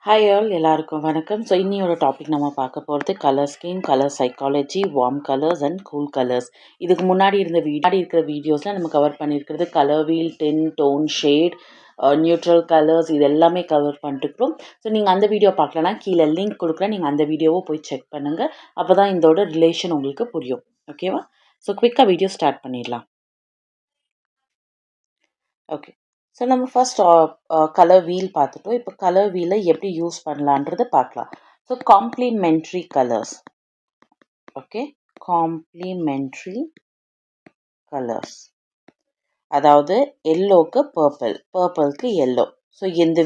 Hi all எல்லாருக்கும் வணக்கம். So இன்னியோட topic நம்ம பார்க்க போகிறது colour scheme, colour psychology, warm colours and cool colours. இதுக்கு முன்னாடி இருக்கிற வீடியோஸில் நம்ம கவர் பண்ணியிருக்கிறது கலர் வீல், டின், டோன், ஷேட், நியூட்ரல் கலர்ஸ் இது எல்லாமே கவர் பண்ணிட்டுருக்கோம். ஸோ நீங்கள் அந்த வீடியோ பார்க்கலன்னா கீழே லிங்க் கொடுக்குறேன், நீங்கள் அந்த வீடியோவை போய் செக் பண்ணுங்கள். அப்போ தான் இதோட ரிலேஷன் உங்களுக்கு புரியும். ஓகேவா? ஸோ குவிக்காக வீடியோ ஸ்டார்ட் பண்ணிடலாம். ஓகே. ஸோ நம்ம ஃபர்ஸ்ட் கலர் வீல் பார்த்துட்டோம். இப்போ கலர் வீலை எப்படி யூஸ் பண்ணலான்றதை பார்க்கலாம். So complementary colours. Okay, complementary colours அதாவது எல்லோக்கு பர்பிள், பர்பிளுக்கு எல்லோ. ஸோ இந்த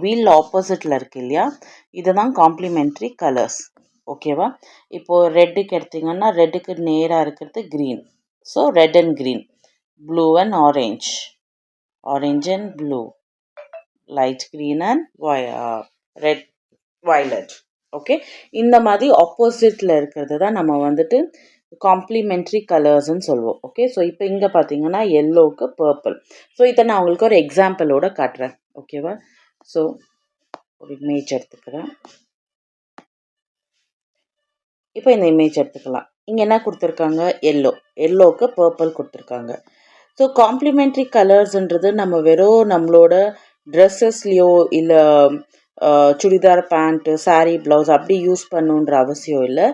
வீல் ஆப்போசிட்டில் இருக்கு இல்லையா, இதுதான் காம்ப்ளிமெண்ட்ரி கலர்ஸ். ஓகேவா? இப்போது ரெட்டுக்கு எடுத்திங்கன்னா ரெட்டுக்கு நேராக இருக்கிறது green. So red and green, blue and orange, orange and blue, light green and red, violet. Okay, இந்த மாதிரி ஆப்போசிட்டில் இருக்கிறது தான் நம்ம வந்துட்டு காம்ப்ளிமெண்ட்ரி கலர்ஸ்ன்னு சொல்லுவோம். ஓகே, ஸோ இப்போ இங்கே பார்த்தீங்கன்னா எல்லோவுக்கு பர்பிள். ஸோ இதை நான் உங்களுக்கு ஒரு எக்ஸாம்பிளோட காட்டுறேன். ஓகேவா? ஸோ ஒரு இமேஜ் எடுத்துக்கிறேன். இப்போ இந்த இமேஜ் எடுத்துக்கலாம். இங்கே என்ன கொடுத்துருக்காங்க? எல்லோவுக்கு பர்பிள் கொடுத்துருக்காங்க. ஸோ காம்ப்ளிமெண்ட்ரி கலர்ஸ்ன்றது நம்ம வெறும் நம்மளோட ட்ரெஸ்ஸஸ்லேயோ இல்லை சுடிதார் பேண்ட்டு, சாரீ, ப்ளவுஸ் அப்படி யூஸ் பண்ணுன்ற அவசியம் இல்லை.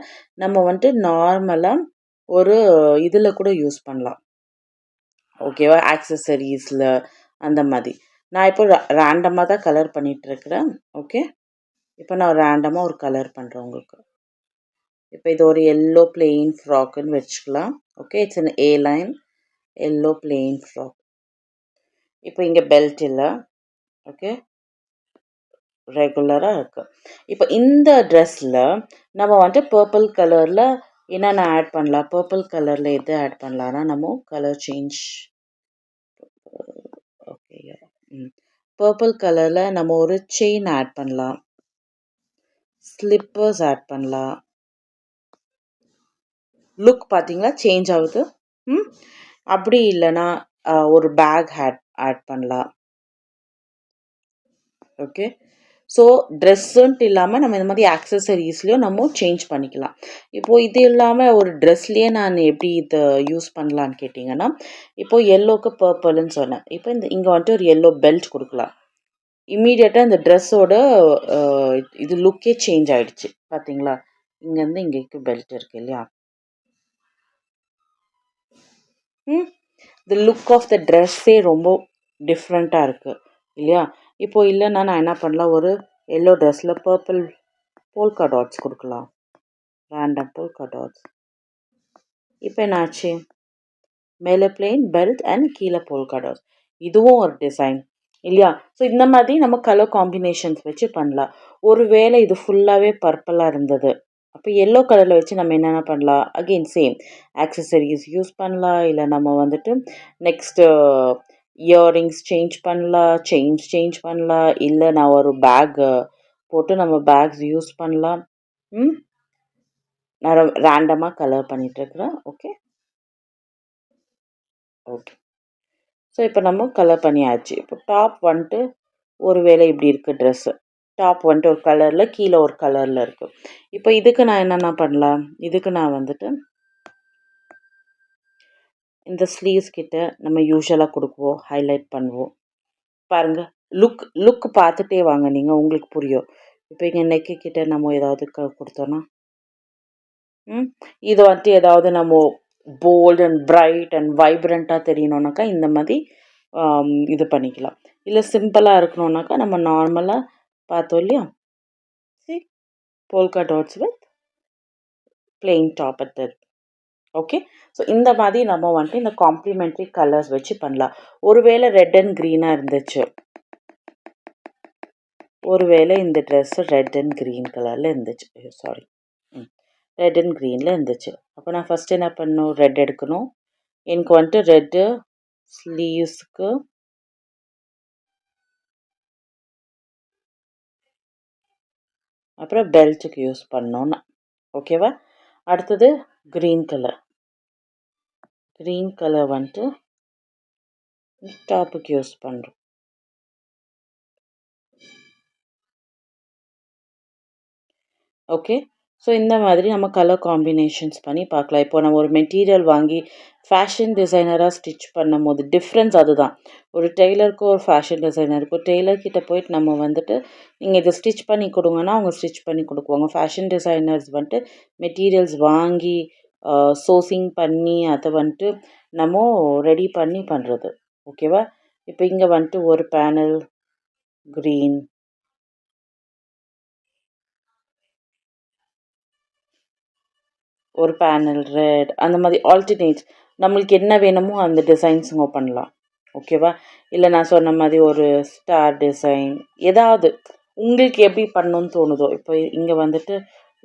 நம்ம வந்துட்டு நார்மலாக ஒரு இதில் கூட யூஸ் பண்ணலாம். ஓகேவா? ஆக்சசரிஸில் அந்த மாதிரி. நான் இப்போ ரேண்டமாக தான் கலர் பண்ணிகிட்ருக்கிறேன். ஓகே, இப்போ நான் ரேண்டமாக ஒரு கலர் பண்ணுறேன் உங்களுக்கு. இப்போ இது ஒரு எல்லோ பிளெயின் ஃப்ராக்குன்னு வச்சுக்கலாம். Okay, it's an A line yellow plain frock. இப்போ இங்கே பெல்ட் இல்லை. ஓகே, ரெகுலராக இருக்குது. இப்போ இந்த ட்ரெஸ்ஸில் நம்ம வந்துட்டு பர்பிள் கலரில் என்னென்ன ஆட் பண்ணலாம்? பர்பிள் கலரில் எது ஆட் பண்ணலான்னா நம்ம கலர் சேஞ்ச். ஓகே, பர்பிள் கலரில் நம்ம ஒரு செயின் ஆட் பண்ணலாம், ஸ்லிப்பர்ஸ் ஆட் பண்ணலாம். லுக் பார்த்தீங்களா சேஞ்ச் ஆகுது. அப்படி இல்லைன்னா ஒரு பேக் ஆட் பண்ணலாம். ஓகே, ஸோ ட்ரெஸ்ஸுன்ட்டு இல்லாமல் நம்ம இந்த மாதிரி ஆக்சசரிஸ்லேயும் நம்ம சேஞ்ச் பண்ணிக்கலாம். இப்போது இது இல்லாமல் ஒரு ட்ரெஸ்லேயே நான் எப்படி இதை யூஸ் பண்ணலான்னு கேட்டிங்கன்னா, இப்போது எல்லோவுக்கு பர்பிள்னு சொன்னேன். இப்போ இங்கே வந்துட்டு ஒரு எல்லோ பெல்ட் கொடுக்கலாம். இம்மீடியட்டாக இந்த ட்ரெஸ்ஸோட இது லுக்கே சேஞ்ச் ஆகிடுச்சு. பார்த்தீங்களா? இங்கேருந்து இங்கேக்கு பெல்ட் இருக்குது இல்லையா? த லுக் ஆஃப் த ட்ரெஸ்ஸே ரொம்ப டிஃப்ரெண்ட்டாக இருக்குது இல்லையா? இப்போது இல்லைன்னா நான் என்ன பண்ணலாம், ஒரு எல்லோ ட்ரெஸ்ஸில் பர்பிள் போல்கா டாட்ஸ் கொடுக்கலாம், ரேண்டம் போல்கா டாட்ஸ். இப்போ என்னாச்சு? மேலே பிளெயின் பெல்ட் அண்ட் கீழே போல்கா டாட்ஸ். இதுவும் ஒரு டிசைன் இல்லையா? ஸோ இந்த மாதிரி நம்ம கலர் காம்பினேஷன்ஸ் வச்சு பண்ணலாம். ஒரு வேளை இது ஃபுல்லாகவே பர்பிளாக இருந்தது, அப்போ எல்லோ கலரில் வச்சு நம்ம என்னென்ன பண்ணலாம்? அகெயின் சேம் ஆக்சசரிஸ் யூஸ் பண்ணலாம், இல்லை நம்ம வந்துட்டு நெக்ஸ்ட்டு இயரிங்ஸ் சேஞ்ச் பண்ணலாம், செயின்ஸ் சேஞ்ச் பண்ணலாம், இல்லை நான் ஒரு பேக் போட்டு நம்ம பேக்ஸ் யூஸ் பண்ணலாம். நான் ரேண்டமாக கலர் பண்ணிகிட்ருக்குறேன். ஓகே ஓகே, ஸோ இப்போ நம்ம கலர் பண்ணியாச்சு. இப்போ டாப் வந்துட்டு ஒரு வேளை இப்படி இருக்குது ட்ரெஸ்ஸு. டாப் வந்துட்டு ஒரு கலரில், கீழே ஒரு கலரில் இருக்குது. இப்போ இதுக்கு நான் என்னென்ன பண்ணலாம்? இதுக்கு நான் வந்துட்டு இந்த ஸ்லீவ்ஸ் கிட்ட நம்ம யூஸ்வலாக கொடுக்குவோம், ஹைலைட் பண்ணுவோம். பாருங்கள், லுக் பார்த்துட்டே வாங்க நீங்கள், உங்களுக்கு புரியும். இப்போ இங்கே நெக்கு கிட்ட நம்ம ஏதாவது கொடுத்தோன்னா இது வந்துட்டு ஏதாவது நம்ம போல்ட் அண்ட் பிரைட் அண்ட் வைப்ரண்ட்டாக தெரியணுன்னாக்கா இந்த மாதிரி இது பண்ணிக்கலாம். இல்லை சிம்பிளாக இருக்கணுன்னாக்கா நம்ம நார்மலாக பார்த்தோம் இல்லையா, polka dots with plain top at that. Okay, so இந்த மாதிரி நம்ம வந்துட்டு இந்த காம்ப்ளிமெண்ட்ரி கலர்ஸ் வச்சு பண்ணலாம். ஒருவேளை ரெட் அண்ட் க்ரீனாக இருந்துச்சு, ஒருவேளை இந்த ட்ரெஸ்ஸு ரெட் அண்ட் க்ரீன் கலரில் இருந்துச்சு, சாரி ரெட் அண்ட் க்ரீனில் இருந்துச்சு. அப்போ நான் ஃபஸ்ட்டு என்ன பண்ணணும்? ரெட் எடுக்கணும். எனக்கு வந்துட்டு ரெட்டு ஸ்லீவ்ஸுக்கு அப்புறம் பெல்ட்டுக்கு யூஸ் பண்ணோன்னு. ஓகேவா? அடுத்தது க்ரீன் கலர் வந்துட்டு டாப்புக்கு யூஸ் பண்ணுறோம். ஓகே. ஸோ இந்த மாதிரி நம்ம கலர் காம்பினேஷன்ஸ் பண்ணி பார்க்கலாம். இப்போ நம்ம ஒரு மெட்டீரியல் வாங்கி ஃபேஷன் டிசைனராக ஸ்டிச் பண்ணும்போது டிஃப்ரென்ஸ் அதுதான். ஒரு டெய்லருக்கும் ஒரு ஃபேஷன் டிசைனருக்கும் டெய்லர் கிட்ட போயிட்டு நம்ம வந்துட்டு நீங்கள் இதை ஸ்டிச் பண்ணி கொடுங்கன்னா அவங்க ஸ்டிச் பண்ணி கொடுக்குவாங்க. ஃபேஷன் டிசைனர்ஸ் வந்துட்டு மெட்டீரியல்ஸ் வாங்கி சோர்சிங் பண்ணி அதை வந்துட்டு நம்ம ரெடி பண்ணி பண்ணுறது. ஓகேவா? இப்போ இங்கே வந்துட்டு ஒரு பேனல் க்ரீன், ஒரு பேனல் ரெட், அந்த மாதிரி ஆல்டர்னேட் நம்மளுக்கு என்ன வேணுமோ அந்த டிசைன்ஸுங்க பண்ணலாம். ஓகேவா? இல்லை நான் சொன்ன மாதிரி ஒரு ஸ்டார் டிசைன் ஏதாவது உங்களுக்கு எப்படி பண்ணணும்னு தோணுதோ. இப்போ இங்கே வந்துட்டு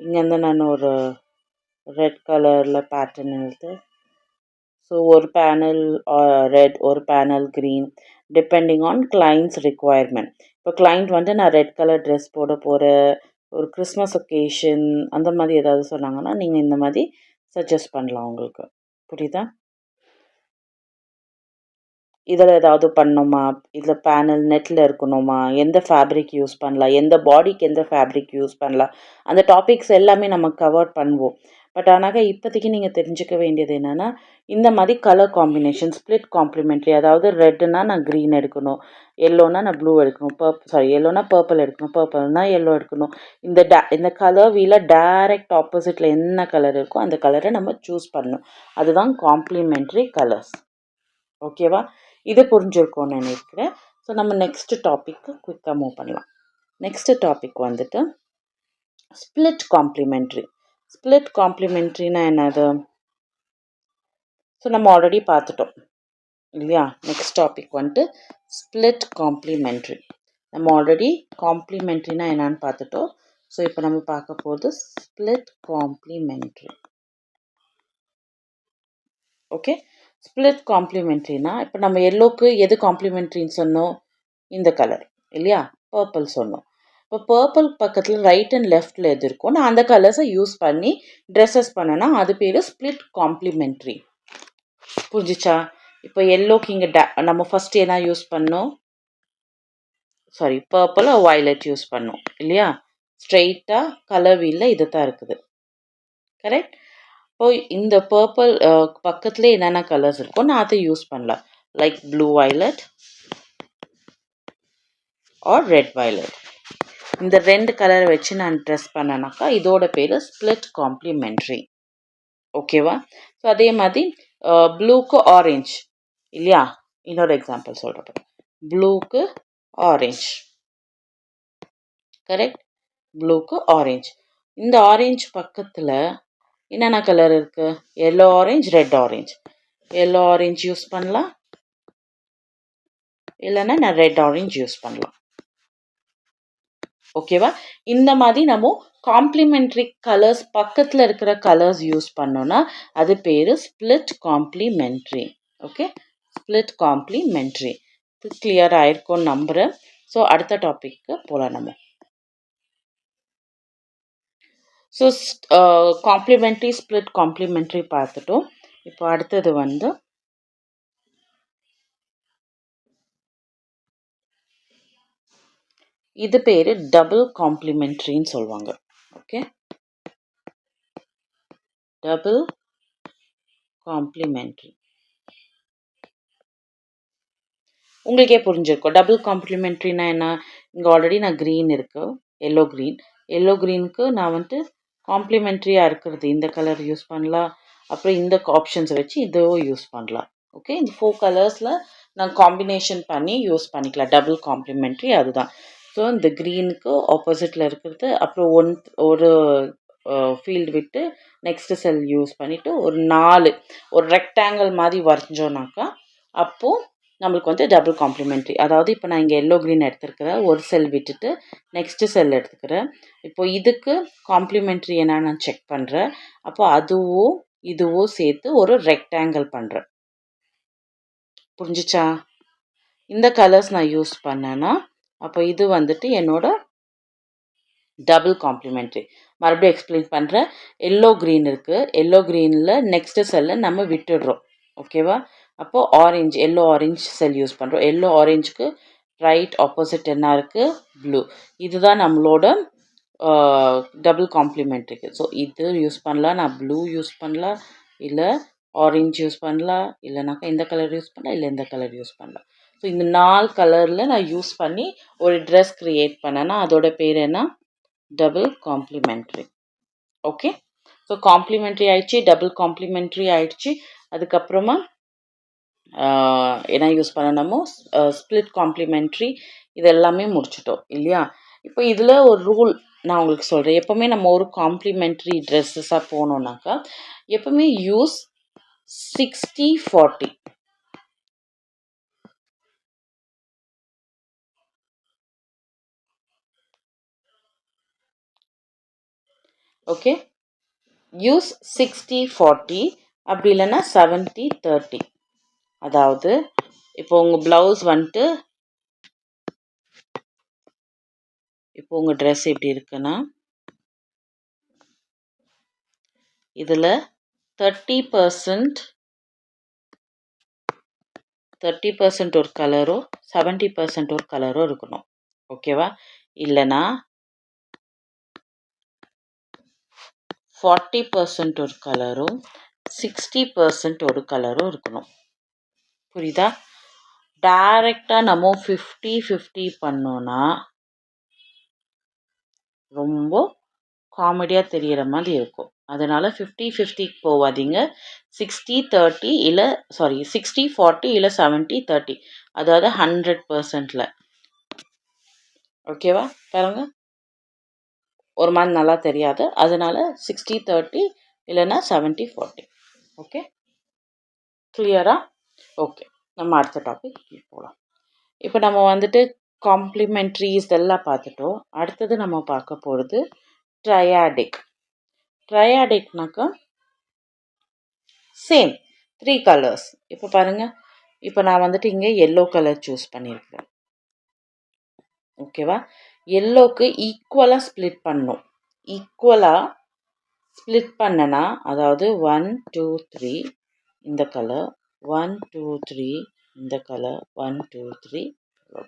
இங்கேருந்து நான் ஒரு ரெட் கலரில் பேட்டர்ன் எடுத்து ஸோ ஒரு பேனல் ரெட், ஒரு panel green depending on clients requirement. இப்போ கிளைண்ட் வந்துட்டு நான் ரெட் கலர் ட்ரெஸ் போட போகிறேன், ஒரு கிறிஸ்மஸ் ஒகேஷன் அந்த மாதிரி ஏதாவது சொன்னாங்கன்னா நீங்கள் இந்த மாதிரி சஜஸ்ட் பண்ணலாம் உங்களுக்கு. புரியுதா? இதில் ஏதாவது பண்ணணுமா, இதில் பேனல் நெட்டில் இருக்கணுமா, எந்த ஃபேப்ரிக் யூஸ் பண்ணலாம், எந்த பாடிக்கு எந்த ஃபேப்ரிக் யூஸ் பண்ணலாம், அந்த டாபிக்ஸ் எல்லாமே நம்ம கவர் பண்ணுவோம். பட் ஆனால் இப்போதைக்கு நீங்கள் தெரிஞ்சுக்க வேண்டியது என்னென்னா இந்த மாதிரி கலர் காம்பினேஷன் ஸ்ப்ளிட் காம்ப்ளிமெண்ட்ரி. அதாவது ரெட்டுனா நான் க்ரீன் எடுக்கணும், எல்லோனா நான் ப்ளூ எடுக்கணும், எல்லோனா பர்பிள் எடுக்கணும், பர்பிள்னா எல்லோ எடுக்கணும். இந்த கலர் வீல டைரக்ட் ஆப்போசிட்டில் என்ன கலர் இருக்கோ அந்த கலரை நம்ம சூஸ் பண்ணணும். அதுதான் காம்ப்ளிமெண்ட்ரி கலர்ஸ். ஓகேவா? இது புரிஞ்சிருக்கும்னு நினைக்கிறேன். ஸோ நம்ம நெக்ஸ்ட் டாபிக்கு குயிக்காக மூவ் பண்ணலாம். நெக்ஸ்ட் டாபிக் வந்துட்டு ஸ்ப்ளிட் காம்ப்ளிமெண்ட்ரி. ஸ்ப்ளிட் காம்ப்ளிமெண்ட்ரினா என்னது? ஸோ நம்ம ஆல்ரெடி பார்த்துட்டோம் இல்லையா? நெக்ஸ்ட் டாபிக் வந்துட்டு ஸ்ப்ளிட் காம்ப்ளிமெண்ட்ரி. நம்ம ஆல்ரெடி காம்ப்ளிமெண்ட்ரினா என்னன்னு பார்த்துட்டோம். ஸோ இப்போ நம்ம பார்க்க போகிறது ஸ்ப்ளிட் காம்ப்ளிமெண்ட்ரி. ஓகே. ஸ்ப்ளிட் காம்ப்ளிமெண்ட்ரினா இப்போ நம்ம எல்லோக்கு எது காம்ப்ளிமெண்ட்ரின்னு சொன்னோம்? இந்த கலர் இல்லையா? பர்பிள் சொன்னோம். இப்போ பர்பிள் பக்கத்தில் ரைட் அண்ட் லெஃப்டில் எது இருக்கோ நான் அந்த கலர்ஸை யூஸ் பண்ணி ட்ரெஸ்ஸஸ் பண்ணேன்னா அது பேர் ஸ்ப்ளிட் காம்ப்ளிமெண்ட்ரி. புரிஞ்சிச்சா? இப்போ எல்லோக்கு இங்கே நம்ம ஃபஸ்ட்டு என்ன யூஸ் பண்ணோம்? பர்பிள் வயலட் யூஸ் பண்ணோம் இல்லையா? ஸ்ட்ரெயிட்டாக கலர் வீலில் இது தான் இருக்குது. கரெக்ட்? இப்போ இந்த பர்பிள் பக்கத்துலேயே என்னென்ன கலர்ஸ் இருக்கோ நான் அதை யூஸ் பண்ணலாம். Like blue violet or red violet. இந்த ரெண்டு கலரை வச்சு நான் ட்ரெஸ் பண்ணேனாக்கா இதோட பேர் ஸ்ப்ளிட் காம்ப்ளிமெண்ட்ரி. ஓகேவா? ஸோ அதே மாதிரி ப்ளூக்கு ஆரஞ்ச் இல்லையா? இன்னொரு எக்ஸாம்பிள் சொல்கிறேன். ப்ளூக்கு ஆரஞ்ச். கரெக்ட்? ப்ளூக்கு ஆரஞ்ச். இந்த ஆரஞ்ச் பக்கத்தில் என்னென்ன கலர் இருக்குது? Yellow orange, red orange. Yellow orange use பண்ணலாம், இல்லைன்னா நான் ரெட் ஆரஞ்ச் யூஸ் பண்ணலாம். ஓகேவா? இந்த மாதிரி நம்ம காம்ப்ளிமெண்ட்ரி கலர்ஸ் பக்கத்தில் இருக்கிற கலர்ஸ் யூஸ் பண்ணோன்னா அது பேர் split complementary. Okay, split complementary. இது கிளியர் ஆயிருக்கும்னு நம்புகிறேன். ஸோ அடுத்த டாபிக்கு போகலாம் நம்ம. ஸோ காம்ப்ளிமெண்ட்ரி ஸ்ப்ளிட் காம்ப்ளிமெண்ட்ரி பார்த்துட்டோம். இப்போ அடுத்தது வந்து இது பேர் டபுள் காம்ப்ளிமெண்ட்ரின்னு சொல்லுவாங்க. ஓகே, டபுள் காம்ப்ளிமெண்ட்ரி உங்களுக்கே புரிஞ்சிருக்கும். டபுள் காம்ப்ளிமெண்ட்ரினா என்ன? இங்கே ஆல்ரெடி நான் க்ரீன் இருக்குது, எல்லோ க்ரீன். எல்லோ க்ரீனுக்கு நான் வந்துட்டு காம்ப்ளிமெண்ட்ரியாக இருக்கிறது இந்த கலர் யூஸ் பண்ணலாம், அப்புறம் இந்த ஆப்ஷன்ஸை வச்சு இதுவும் யூஸ் பண்ணலாம். ஓகே, இந்த 4 கலர்ஸில் நான் காம்பினேஷன் பண்ணி யூஸ் பண்ணிக்கலாம். டபுள் காம்ப்ளிமெண்ட்ரி அதுதான். ஸோ இந்த க்ரீனுக்கு ஆப்போசிட்டில் இருக்கிறது, அப்புறம் ஒரு ஃபீல்டு விட்டு நெக்ஸ்ட்டு செல் யூஸ் பண்ணிவிட்டு ஒரு ரெக்டாங்கிள் மாதிரி வரைஞ்சோன்னாக்கா அப்போது நம்மளுக்கு வந்து டபுள் காம்ப்ளிமெண்ட்ரி. அதாவது இப்போ நான் இங்கே எல்லோ க்ரீன் எடுத்துருக்கிறேன், ஒரு செல் விட்டுட்டு நெக்ஸ்ட்டு செல் எடுத்துக்கிறேன். இப்போ இதுக்கு காம்ப்ளிமெண்ட்ரி என்னன்னு நான் செக் பண்ணுறேன். அப்போ அதுவும் இதுவும் சேர்த்து ஒரு ரெக்டாங்கிள் பண்ணுறேன். புரிஞ்சிச்சா? இந்த கலர்ஸ் நான் யூஸ் பண்ணேன்னா அப்போ இது வந்துட்டு என்னோட டபுள் காம்ப்ளிமெண்ட்ரி. மறுபடியும் எக்ஸ்பிளைன் பண்ணுறேன். எல்லோ க்ரீன் இருக்குது, எல்லோ க்ரீனில் நெக்ஸ்ட்டு செல்லை நம்ம விட்டுடுறோம். ஓகேவா? அப்போது ஆரஞ்ச், எல்லோ ஆரஞ்ச் செல் யூஸ் பண்ணுறோம். எல்லோ ஆரஞ்சுக்கு ரைட் ஆப்போசிட் என்ன இருக்குது? ப்ளூ. இதுதான் நம்மளோட டபுள் காம்ப்ளிமெண்ட்ரிக்கு. ஸோ இது யூஸ் பண்ணலாம், நான் ப்ளூ யூஸ் பண்ணலாம், இல்லை ஆரஞ்ச் யூஸ் பண்ணலாம், இல்லைனாக்கா இந்த கலர் யூஸ் பண்ணலாம், இல்லை இந்த கலர் யூஸ் பண்ணலாம். ஸோ இந்த 4 கலரில் நான் யூஸ் பண்ணி ஒரு ட்ரெஸ் க்ரியேட் பண்ணேன்னா அதோட பேர் என்ன? Double complementary. Okay, so complementary ஆயிடுச்சு, டபுள் காம்ப்ளிமெண்ட்ரி ஆயிடுச்சு. அதுக்கப்புறமா என்ன யூஸ் பண்ணணுமோ ஸ்ப்ளிட் காம்ப்ளிமெண்ட்ரி, இது எல்லாமே முடிச்சிட்டோம் இல்லையா? இப்போ இதில் ஒரு ரூல் நான் உங்களுக்கு சொல்கிறேன். எப்போவுமே நம்ம ஒரு காம்ப்ளிமெண்ட்ரி ட்ரெஸ்ஸஸாக போனோம்னாக்கா எப்போவுமே யூஸ் 60-40. ஓகே, யூஸ் 60-40, அப்படி இல்லைன்னா 70-30. அதாவது இப்போ உங்கள் ப்ளவுஸ் வந்துட்டு, இப்போ உங்கள் ட்ரெஸ் எப்படி இருக்குன்னா இதில் 30% ஒரு கலரோ 70% ஒரு கலரோ இருக்கணும். ஓகேவா? இல்லைன்னா 40% ஒரு கலரும் 60% ஒரு கலரும் இருக்கணும். புரியுதா? டைரெக்டாக நம்ம 50-50 பண்ணோன்னா ரொம்ப காமெடியாக தெரிகிற மாதிரி இருக்கும். அதனால் 50-50 போகாதீங்க. 60-30 இல்லை 60-40 இல்லை 70-30, அதாவது 100%. ஓகேவா? பாருங்க, ஒரு மாதிரி நல்லா தெரியாது. அதனால 60-30 இல்லைன்னா 70-40. ஓகே, கிளியரா? ஓகே, நம்ம அடுத்த டாபிக் போகலாம். இப்போ நம்ம வந்துட்டு காம்ப்ளிமெண்ட்ரிஸ் எல்லாம் பார்த்துட்டோம். அடுத்தது நம்ம பார்க்க போகிறது ட்ரையாடிக். ட்ரையாடிக்னாக்கா சேம் 3 கலர்ஸ். இப்போ பாருங்கள், இப்போ நான் வந்துட்டு இங்கே எல்லோ கலர் சூஸ் பண்ணியிருக்கிறேன். ஓகேவா? எல்லோக்கு ஈக்குவலாக ஸ்ப்ளிட் பண்ணணும். ஈக்குவலாக ஸ்ப்ளிட் பண்ணனா, அதாவது 1 2 3 இந்த கலர், 1 2 3 இந்த கலர், 1 2 3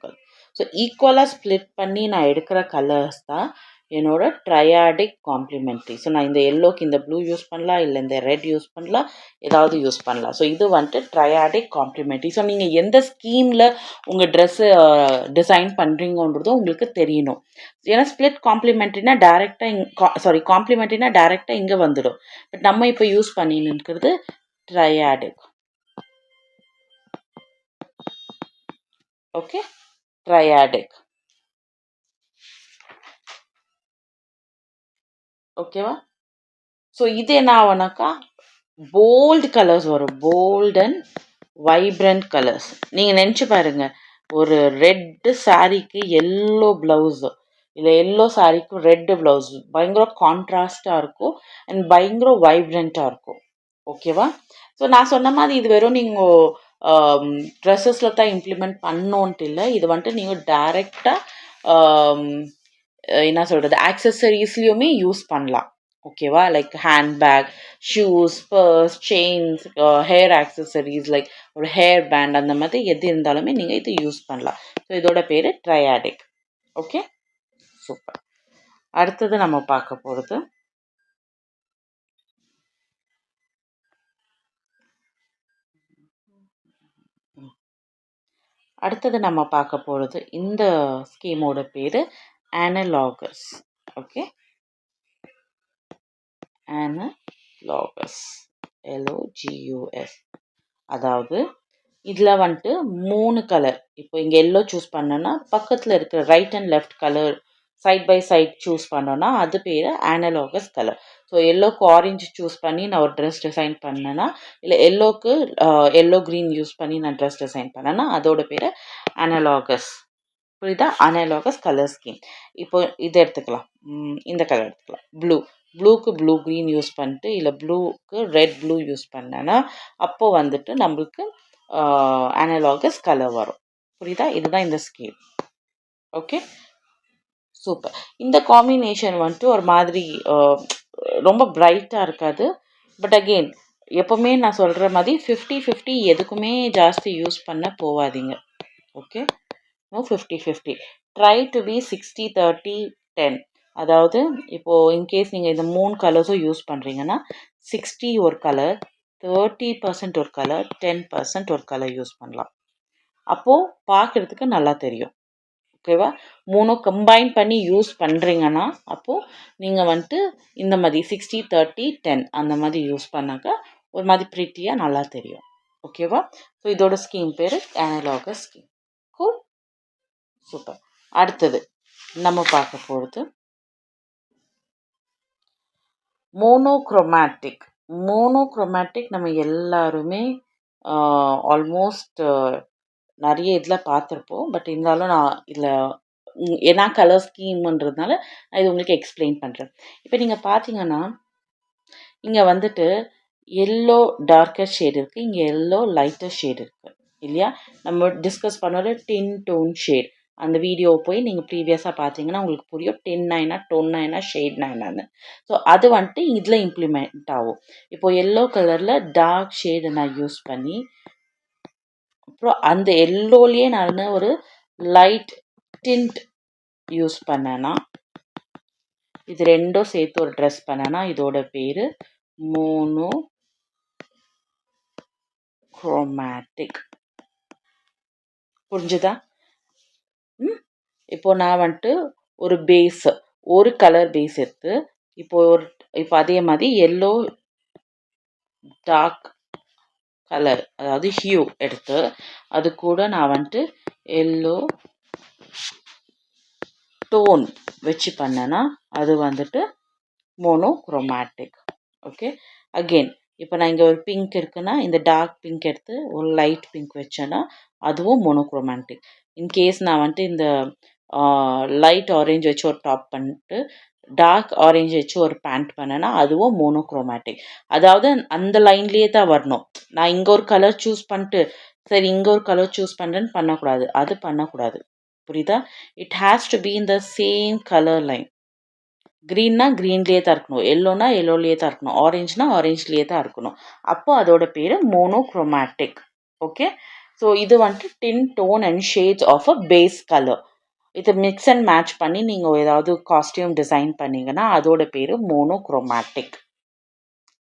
கலர். ஸோ ஈக்குவலாக ஸ்ப்ளிட் பண்ணி நான் எடுக்கிற கலர்ஸ் தான் என்னோட ட்ரையாடிக் காம்ப்ளிமெண்ட்ரி. ஸோ நான் இந்த எல்லோக்கு இந்த ப்ளூ யூஸ் பண்ணலாம், இல்லை இந்த ரெட் யூஸ் பண்ணலாம், ஏதாவது யூஸ் பண்ணலாம். ஸோ இது வந்துட்டு ட்ரையாடிக் காம்ப்ளிமெண்ட்ரி. ஸோ நீங்கள் எந்த ஸ்கீமில் உங்கள் ட்ரெஸ்ஸு டிசைன் பண்ணுறீங்கன்றதும் உங்களுக்கு தெரியணும். ஏன்னா ஸ்ப்ளிட் காம்ப்ளிமெண்ட்ரினா டேரெக்டாக காம்ப்ளிமெண்ட்ரினா டேரெக்டாக இங்கே வந்துடும். பட் நம்ம இப்போ யூஸ் பண்ணின்னு இருக்கிறது ட்ரையாடிக். ஓகே, ட்ரையாடிக். ஓகேவா? ஸோ இது என்ன ஆகும்னாக்கா போல்டு கலர்ஸ் வரும். Bold and vibrant colours. நீங்கள் நினச்சி பாருங்கள், ஒரு ரெட்டு சாரீக்கு எல்லோ ப்ளவுஸு, இல்லை எல்லோ சாரீக்கு ரெட்டு ப்ளவுஸு பயங்கர கான்ட்ராஸ்டாக இருக்கும் அண்ட் பயங்கர வைப்ரண்ட்டாக இருக்கும். ஓகேவா? ஸோ நான் சொன்ன மாதிரி இது வெறும் நீங்கள் ட்ரெஸ்ஸஸில் தான் இம்ப்ளிமெண்ட் பண்ணோன்ட்டு இல்லை. இது வந்துட்டு நீங்கள் டைரெக்டாக என்ன சொல்கிறது ஆக்சசரிஸ்லேயுமே யூஸ் பண்ணலாம். ஓகேவா? Like handbag, shoes, purse, chains, hair accessories like ஒரு ஹேர் பேண்ட், அந்த மாதிரி எது இருந்தாலுமே நீங்கள் இது யூஸ் பண்ணலாம். ஸோ இதோட பேர் ட்ரையாடிக். Okay, super. அடுத்தது நம்ம பார்க்க போகிறது இந்த ஸ்கீமோட பேர் அனலாகஸ். Okay, analogous, LOGUS. அதாவது இதில் வந்துட்டு 3 கலர். இப்போ இங்கே எல்லோ சூஸ் பண்ணோன்னா பக்கத்தில் இருக்கிற right and left colour side by side choose பண்ணோன்னா அது பேர் அனலாகஸ் கலர். ஸோ எல்லோக்கு ஆரஞ்சு சூஸ் பண்ணி நான் ஒரு ட்ரெஸ் டிசைன் பண்ணேன்னா, இல்லை எல்லோக்கு எல்லோ க்ரீன் யூஸ் பண்ணி நான் ட்ரெஸ் டிசைன் பண்ணேன்னா அதோட பேர் அனலாகஸ். புரியுதா? Analogous colour scheme. இப்போ இதை எடுத்துக்கலாம், இந்த கலர் எடுத்துக்கலாம், ப்ளூக்கு ப்ளூ க்ரீன் யூஸ் பண்ணிட்டு, இல்லை ப்ளூக்கு ரெட் ப்ளூ யூஸ் பண்ணேன்னா அப்போது வந்துட்டு நம்மளுக்கு அனலாகஸ் கலர் வரும். புரியுதா? இதுதான் இந்த ஸ்கீம். Okay, super. இந்த காம்பினேஷன் வந்துட்டு ஒரு மாதிரி ரொம்ப பிரைட்டாக இருக்காது. பட் அகெயின் எப்போவுமே நான் சொல்கிற மாதிரி 50-50 எதுக்குமே ஜாஸ்தி யூஸ் பண்ண போகாதீங்க. Okay, no 50-50. Try to be 60-30-10. அதாவது இப்போது இன்கேஸ் நீங்கள் இந்த 3 கலர்ஸும் யூஸ் பண்ணுறீங்கன்னா 60 ஒரு கலர், 30% ஒரு கலர், 10% ஒரு கலர் யூஸ் பண்ணலாம். அப்போது பார்க்குறதுக்கு நல்லா தெரியும். ஓகேவா? 3ம் கம்பைன் பண்ணி யூஸ் பண்ணுறீங்கன்னா அப்போது நீங்கள் வந்துட்டு இந்த மாதிரி 60, 30, 10 அந்த மாதிரி யூஸ் பண்ணாக்க ஒரு மாதிரி ப்ரிட்டியாக நல்லா தெரியும். ஓகேவா? ஸோ இதோட ஸ்கீம் பேர் அனலாகஸ் ஸ்கீம். Cool, super. அடுத்தது நம்ம பார்க்க போகிறது மோனோக்ரோமேட்டிக். மோனோக்ரோமேட்டிக் நம்ம எல்லாருமே ஆல்மோஸ்ட் நிறைய இதில் பார்த்துருப்போம். பட் இருந்தாலும் நான் இதில் ஏன்னா கலர் ஸ்கீம்ன்றதுனால நான் இது உங்களுக்கு எக்ஸ்பிளைன் பண்ணுறேன். இப்போ நீங்கள் பார்த்தீங்கன்னா இங்கே வந்துட்டு எல்லோ டார்க்கர் ஷேட் இருக்குது, இங்கே எல்லோ லைட்டர் ஷேட் இருக்குது இல்லையா? நம்ம டிஸ்கஸ் பண்ணோட டின் டோன் ஷேட் அந்த வீடியோவை போய் நீங்கள் ப்ரீவியஸாக பார்த்தீங்கன்னா உங்களுக்கு புரியும். டென் நைனா டொன் நைனா ஷேட் நைனான்னு. ஸோ அது வந்துட்டு இதில் இம்ப்ளிமெண்ட் ஆகும். இப்போது எல்லோ கலரில் டார்க் ஷேடு நான் யூஸ் பண்ணி அப்புறம் அந்த எல்லோலேயே நான் ஒரு லைட் டிண்ட் யூஸ் பண்ணேன்னா இது ரெண்டும் சேர்த்து ஒரு ட்ரெஸ் பண்ணேன்னா இதோட பேர் மோனோ குரோமேட்டிக். புரிஞ்சுதா? இப்போ நான் வந்துட்டு ஒரு பேஸ், ஒரு கலர் பேஸ் எடுத்து இப்போ அதே மாதிரி எல்லோ டார்க் கலர் அதாவது ஹியூ எடுத்து அது கூட நான் வந்துட்டு எல்லோ டோன் வச்சு பண்ணேன்னா அது வந்துட்டு மோனோக்ரோமேட்டிக். ஓகே, அகெயின் இப்போ நான் இங்கே ஒரு பிங்க் இருக்குன்னா இந்த டார்க் பிங்க் எடுத்து ஒரு லைட் பிங்க் வச்சேன்னா அதுவும் மோனோக்ரோமேட்டிக். இன்கேஸ் நான் வந்துட்டு இந்த லைட் ஆரேஞ்ச் வச்சு ஒரு டாப் பண்ணிட்டு டார்க் ஆரேஞ்ச் வச்சு ஒரு பேண்ட் பண்ணேன்னா அதுவும் மோனோக்ரோமேட்டிக். அதாவது அந்த லைன்லேயே தான் வரணும். நான் இங்கே ஒரு கலர் சூஸ் பண்ணிட்டு சரி இங்கே ஒரு கலர் சூஸ் பண்ணுறேன்னு பண்ணக்கூடாது, அது பண்ணக்கூடாது. புரியுதா? It has to be in the same colour line. க்ரீன்னா க்ரீன்லேயே தான் இருக்கணும், எல்லோனா எல்லோலேயே தான் இருக்கணும், ஆரஞ்சுனா ஆரஞ்ச்லேயே தான் இருக்கணும். அப்போ அதோட பேர் மோனோக்ரோமேட்டிக். ஓகே, ஸோ இது வந்துட்டு tint tone and shades of a base colour. இதை மிக்ஸ் அண்ட் மேட்ச் பண்ணி நீங்கள் ஏதாவது காஸ்டியூம் டிசைன் பண்ணிங்கன்னா அதோட பேர் மோனோக்ரோமேட்டிக்.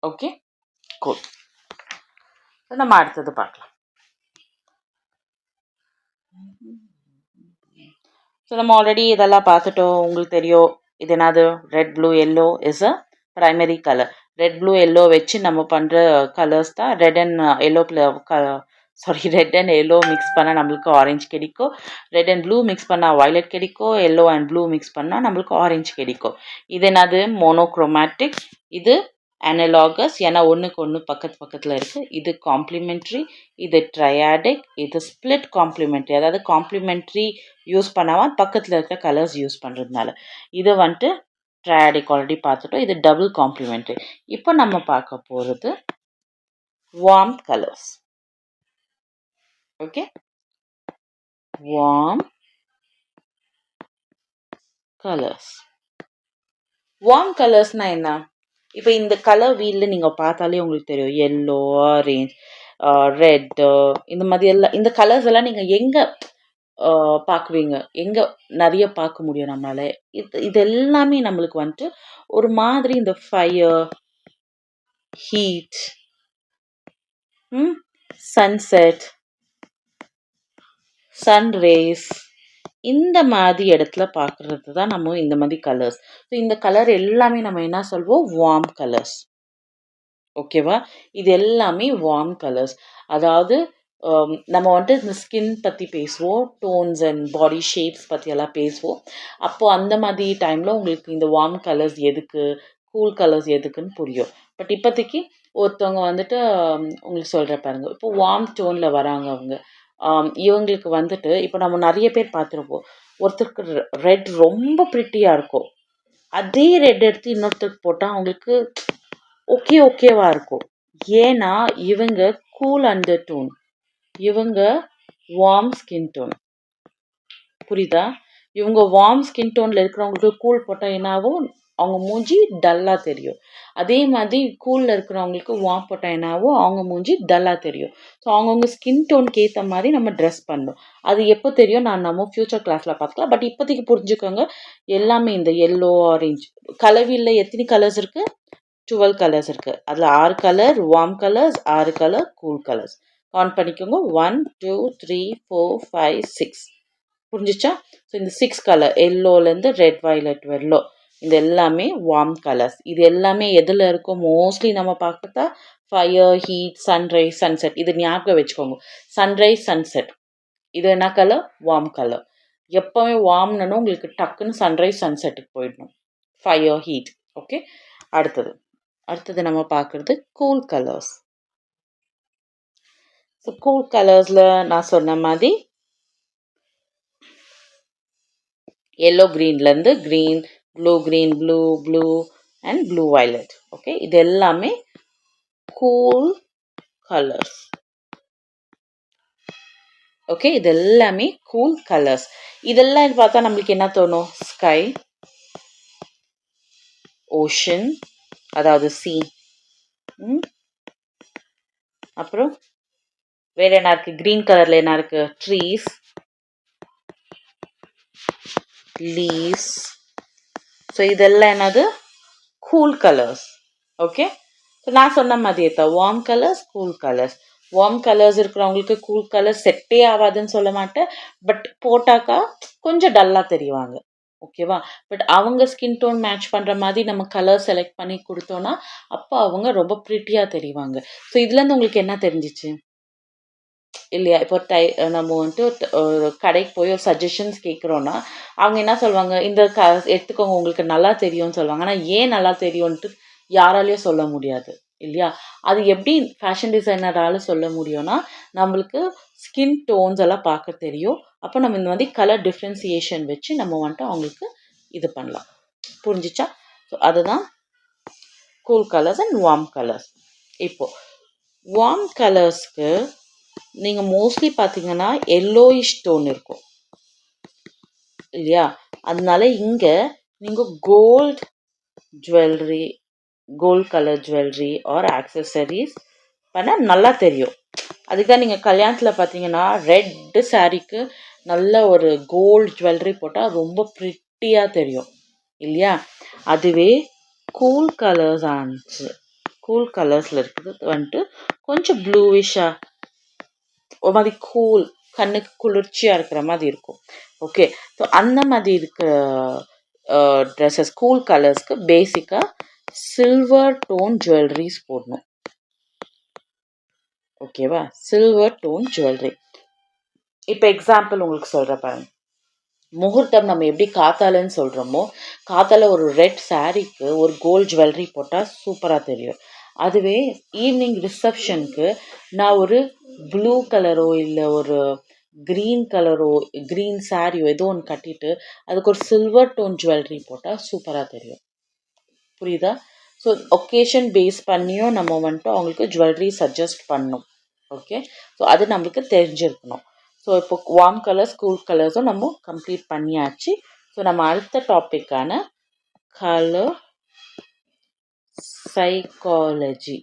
Okay, cool. நம்ம அடுத்தது பார்க்கலாம். ஸோ நம்ம ஆல்ரெடி இதெல்லாம் பார்த்துட்டோம். உங்களுக்கு தெரியும் இது என்னது, red blue yellow is a primary colour. Red blue yellow வச்சு நம்ம பண்ணுற கலர்ஸ் தான் red and yellow red and yellow mix பண்ணால் நம்மளுக்கு ஆரஞ்சு கிடைக்கும், ரெட் அண்ட் ப்ளூ மிக்ஸ் பண்ணால் வயலட் கிடைக்கும், எல்லோ அண்ட் ப்ளூ மிக்ஸ் பண்ணால் நம்மளுக்கு ஆரஞ்சு கிடைக்கும். இது என்னது, மோனோக்ரோமேட்டிக். இது அனலாகஸ், ஏன்னா ஒன்றுக்கு ஒன்று பக்கத்தில் இருக்குது. இது காம்ப்ளிமெண்ட்ரி, இது ட்ரையாடிக், இது ஸ்பிளிட் காம்ப்ளிமெண்ட்ரி. அதாவது காம்ப்ளிமெண்ட்ரி யூஸ் பண்ணாமல் பக்கத்தில் இருக்கிற கலர்ஸ் யூஸ் பண்ணுறதுனால. இது வந்துட்டு ட்ரையாடிக் ஆல்ரெடி பார்த்துட்டோம். இது டபுள் காம்ப்ளிமெண்ட்ரி. இப்போ நம்ம பார்க்க போகிறது warm colours. Okay, warm colours. Warm கலர்ஸ்னால் என்ன? இப்போ இந்த கலர் வீலில் நீங்கள் பார்த்தாலே உங்களுக்கு தெரியும். எல்லோ, ஆரேஞ்ச், ரெட்டு, இந்த மாதிரி எல்லாம் இந்த கலர்ஸ் எல்லாம் நீங்கள் எங்கே பார்க்குவீங்க, எங்கே நிறைய பார்க்க முடியும் நம்மளால்? இது எல்லாமே நம்மளுக்கு வந்துட்டு ஒரு மாதிரி இந்த ஃபயர், ஹீட், சன்செட், சன்ரேஸ் இந்த மாதிரி இடத்துல பார்க்குறது தான் நம்ம இந்த மாதிரி கலர்ஸ். ஸோ இந்த கலர் எல்லாமே நம்ம என்ன சொல்வோம், வார்ம் கலர்ஸ். ஓகேவா? இது எல்லாமே வார்ம் கலர்ஸ். அதாவது நம்ம வந்துட்டு இந்த ஸ்கின் பற்றி பேசுவோம், டோன்ஸ் அண்ட் பாடி ஷேப்ஸ் பற்றியெல்லாம் பேசுவோம். அப்போது அந்த மாதிரி டைமில் உங்களுக்கு இந்த வார்ம் கலர்ஸ் எதுக்கு, கூல் கலர்ஸ் எதுக்குன்னு புரியும். பட் இப்போதைக்கு ஒருத்தவங்க வந்துட்டு உங்களுக்கு சொல்கிற பாருங்க, இப்போ வார்ம் டோனில் வராங்க அவங்க. இவங்களுக்கு வந்துட்டு இப்போ நம்ம நிறைய பேர் பார்த்துருப்போம். ஒருத்தருக்கு ரெட் ரொம்ப ப்ரிட்டியாக இருக்கும், அதே ரெட் எடுத்து இன்னொருத்தருக்கு போட்டால் அவங்களுக்கு ஓகேவா இருக்கும். ஏன்னா இவங்க கூல் அண்டர் டோன், இவங்க வார்ம் ஸ்கின் டோன். புரியுதா? இவங்க வார்ம் ஸ்கின் டோனில் இருக்கிறவங்களுக்கு கூல் போட்டால் என்ன ஆகும், அவங்க மூஞ்சி டல்லாக தெரியும். அதே மாதிரி கூலில் இருக்கிறவங்களுக்கு வார்ம் போட்டால் என்னாவோ அவங்க மூஞ்சி டல்லாக தெரியும். ஸோ அவங்கவுங்க ஸ்கின் டோனுக்கு ஏற்ற மாதிரி நம்ம ட்ரெஸ் பண்ணணும். அது எப்போ தெரியும் நான் நம்ம ஃப்யூச்சர் கிளாஸில் பார்த்துக்கலாம். பட் இப்போதைக்கு புரிஞ்சுக்கோங்க, எல்லாமே இந்த எல்லோ ஆரஞ்சு கலவியில் எத்தனை கலர்ஸ் இருக்குது? 12 கலர்ஸ் இருக்குது. அதில் 6 colour warm colours, 6 colour cool colours. Count பண்ணிக்கோங்க. 1 2 3 4 5 6. புரிஞ்சிச்சா? ஸோ இந்த 6 கலர் எல்லோலேருந்து ரெட் வயலட் வெள்ளோ இந்த எல்லாமே வார்ம் கலர்ஸ். இது எல்லாமே எதில் இருக்கும்? மோஸ்ட்லி நம்ம பார்க்கறதா ஃபயர், ஹீட், சன்ரைஸ், சன்செட். இது ஞாபகம் வச்சுக்கோங்க. சன்ரைஸ், சன்செட் இது என்ன கலர்? Warm colour. எப்போவுமே வார்ம்னு உங்களுக்கு டக்குன்னு சன்ரைஸ் சன்செட்டுக்கு போயிடணும். Fire, heat. ஓகே, அடுத்தது நம்ம பார்க்குறது கூல் கலர்ஸ். ஸோ கூல் கலர்ஸில் நான் சொன்ன மாதிரி எல்லோ க்ரீன்லேருந்து green, blue green, blue and blue violet. Okay, இது எல்லாமே கூல் கலர்ஸ். ஓகே, இது எல்லாமே கூல் கலர்ஸ். இதெல்லாம் பார்த்தா நம்மளுக்கு என்ன தோணும்? ஸ்கை, ஓஷன், அதாவது சீ. அப்புறம் வேற என்ன இருக்கு? க்ரீன் கலரில் என்ன இருக்கு? Trees, leaves. ஸோ இதெல்லாம் என்னது? Cool colours. ஓகே, ஸோ நான் சொன்ன மாதிரியே தான் warm colours, cool colours. Warm colours இருக்கிறவங்களுக்கு கூல் கலர் செட்டே ஆகாதுன்னு சொல்ல மாட்டேன். பட் போட்டாக்கா கொஞ்சம் டல்லாக தெரிவாங்க. ஓகேவா? பட் அவங்க ஸ்கின் டோன் மேட்ச் பண்ணுற மாதிரி நம்ம கலர் செலக்ட் பண்ணி கொடுத்தோன்னா அப்போ அவங்க ரொம்ப ப்ரிட்டியாக தெரிவாங்க. ஸோ இதுலேருந்து உங்களுக்கு என்ன தெரிஞ்சிச்சு இல்லையா? இப்போ நம்ம வந்துட்டு ஒரு கடைக்கு போய் ஒரு சஜஷன்ஸ் கேட்குறோன்னா அவங்க என்ன சொல்லுவாங்க? இந்த எடுத்துக்கோங்க உங்களுக்கு நல்லா தெரியும்னு சொல்லுவாங்க. ஆனால் ஏன் நல்லா தெரியும்ன்ட்டு யாராலையும் சொல்ல முடியாது இல்லையா? அது எப்படி ஃபேஷன் டிசைனரால் சொல்ல முடியும்னா நம்மளுக்கு ஸ்கின் டோன்ஸ் எல்லாம் பார்க்க தெரியும். அப்போ நம்ம இந்த மாதிரி கலர் டிஃப்ரென்சியேஷன் வச்சு நம்ம வந்துட்டு அவங்களுக்கு இது பண்ணலாம். புரிஞ்சிச்சா? ஸோ அதுதான் cool colours and warm colours. இப்போது வார்ம் கலர்ஸ்க்கு நீங்கள் மோஸ்ட்லி பார்த்தீங்கன்னா எல்லோயிஷ் டோன் இருக்கும் இல்லையா? அதனால இங்கே நீங்கள் gold jewellery, gold colour jewellery or accessories பண்ணால் நல்லா தெரியும். அதுக்கு தான் நீங்கள் கல்யாணத்தில் பார்த்தீங்கன்னா ரெட்டு சாரீக்கு நல்ல ஒரு கோல்டு ஜுவல்லரி போட்டால் ரொம்ப ப்ரிட்டியாக தெரியும் இல்லையா? அதுவே கூல் கலர்ஸ் ஆனிச்சு, கூல் கலர்ஸில் இருக்கிறது வந்துட்டு கொஞ்சம் ப்ளூவிஷாக ஒரு மாதிரி கூல், கண்ணுக்கு குளிர்ச்சியாக இருக்கிற மாதிரி இருக்கும். ஓகே, ஸோ அந்த மாதிரி இருக்கிற ட்ரெஸ்ஸஸ் கூல் கலர்ஸ்க்கு பேசிக்காக சில்வர் டோன் ஜுவல்லரிஸ் போடணும். ஓகேவா? Silver tone jewellery. இப்போ எக்ஸாம்பிள் உங்களுக்கு சொல்கிற பாருங்க. முகூர்த்தம் நம்ம எப்படி காத்தாலன்னு சொல்கிறோமோ, காத்தால ஒரு ரெட் சாரீக்கு ஒரு கோல்ட் ஜுவல்லரி போட்டால் சூப்பராக தெரியும். அதுவே ஈவினிங் ரிசப்ஷனுக்கு நான் ஒரு ப்ளூ கலரோ இல்லை ஒரு க்ரீன் கலரோ, க்ரீன் சாரியோ ஏதோ ஒன்று கட்டிட்டு அதுக்கு ஒரு சில்வர் டோன் ஜுவல்லரி போட்டால் சூப்பராக தெரியும். புரியுதா? ஸோ ஒகேஷன் பேஸ் பண்ணியும் நம்ம வந்துட்டு அவங்களுக்கு ஜுவல்லரி சஜஸ்ட் பண்ணணும். ஓகே, ஸோ அது நம்மளுக்கு தெரிஞ்சிருக்கணும். ஸோ இப்போ வார்ம் கலர்ஸ், கூல் கலர்ஸும் நம்ம கம்ப்ளீட் பண்ணியாச்சு. ஸோ நம்ம அடுத்த டாப்பிக்கான colour psychology.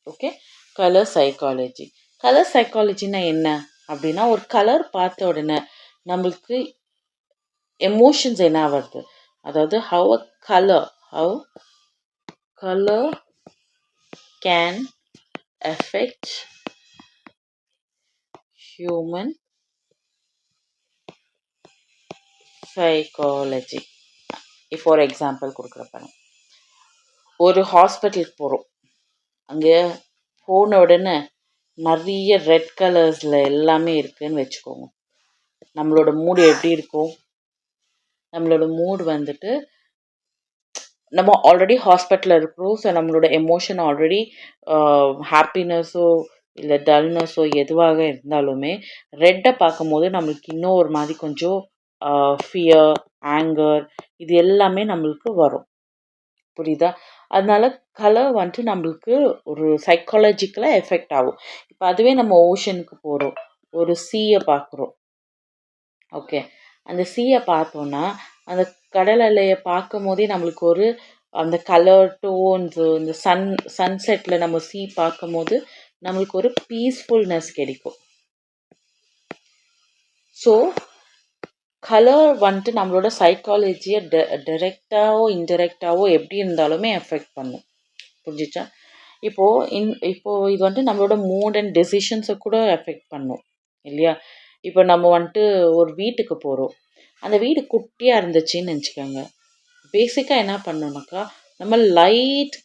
Okay, colour psychology. Colour சைக்காலஜினா என்ன அப்படின்னா, ஒரு கலர் பார்த்த உடனே நம்மளுக்கு எமோஷன்ஸ் என்ன வருது, அதாவது how colour can affect human psychology. இப்போ ஒரு எக்ஸாம்பிள் கொடுக்குறப்ப ஒரு ஹாஸ்பிட்டலுக்கு போகிறோம். அங்கே போன உடனே நிறைய ரெட் கலர்ஸில் எல்லாமே இருக்குதுன்னு வச்சுக்கோங்க. நம்மளோட மூடு எப்படி இருக்கும்? நம்மளோட மூடு வந்துட்டு நம்ம ஆல்ரெடி ஹாஸ்பிட்டலில் இருக்கிறோம். ஸோ நம்மளோட எமோஷன் ஆல்ரெடி ஹாப்பினஸோ இல்லை டல்னஸோ எதுவாக இருந்தாலுமே ரெட்டை பார்க்கும்போது நம்மளுக்கு இன்னும் ஒரு மாதிரி கொஞ்சம் ஃபியர், ஆங்கர் இது எல்லாமே நம்மளுக்கு வரும். புரியுதா? அதனால கலர் வந்துட்டு நம்மளுக்கு ஒரு சைக்காலஜிக்கலாக எஃபெக்ட் ஆகும். இப்போ அதுவே நம்ம ஓஷனுக்கு போகிறோம், ஒரு சீயை பார்க்குறோம். ஓகே, அந்த சீயை பார்த்தோன்னா அந்த கடல் அலையை பார்க்கும் போதே நம்மளுக்கு ஒரு அந்த கலர் டோன்ஸு இந்த சன்செட்டில் நம்ம சீ பார்க்கும் போது நம்மளுக்கு ஒரு பீஸ்ஃபுல்னஸ் கிடைக்கும். ஸோ கலர் வந்துட்டு நம்மளோட சைக்காலஜியை டைரெக்டாவோ இன்டெரக்டாவோ எப்படி இருந்தாலுமே எஃபெக்ட் பண்ணும். புரிஞ்சிச்சா? இப்போது இது வந்துட்டு நம்மளோட மூட் அண்ட் டெசிஷன்ஸை கூட எஃபெக்ட் பண்ணும் இல்லையா? இப்போ நம்ம வந்துட்டு ஒரு வீட்டுக்கு போகிறோம். அந்த வீடு குட்டியாக இருந்துச்சுன்னு நினச்சிக்கோங்க. பேசிக்காக என்ன பண்ணோம்னாக்கா நம்ம லைட்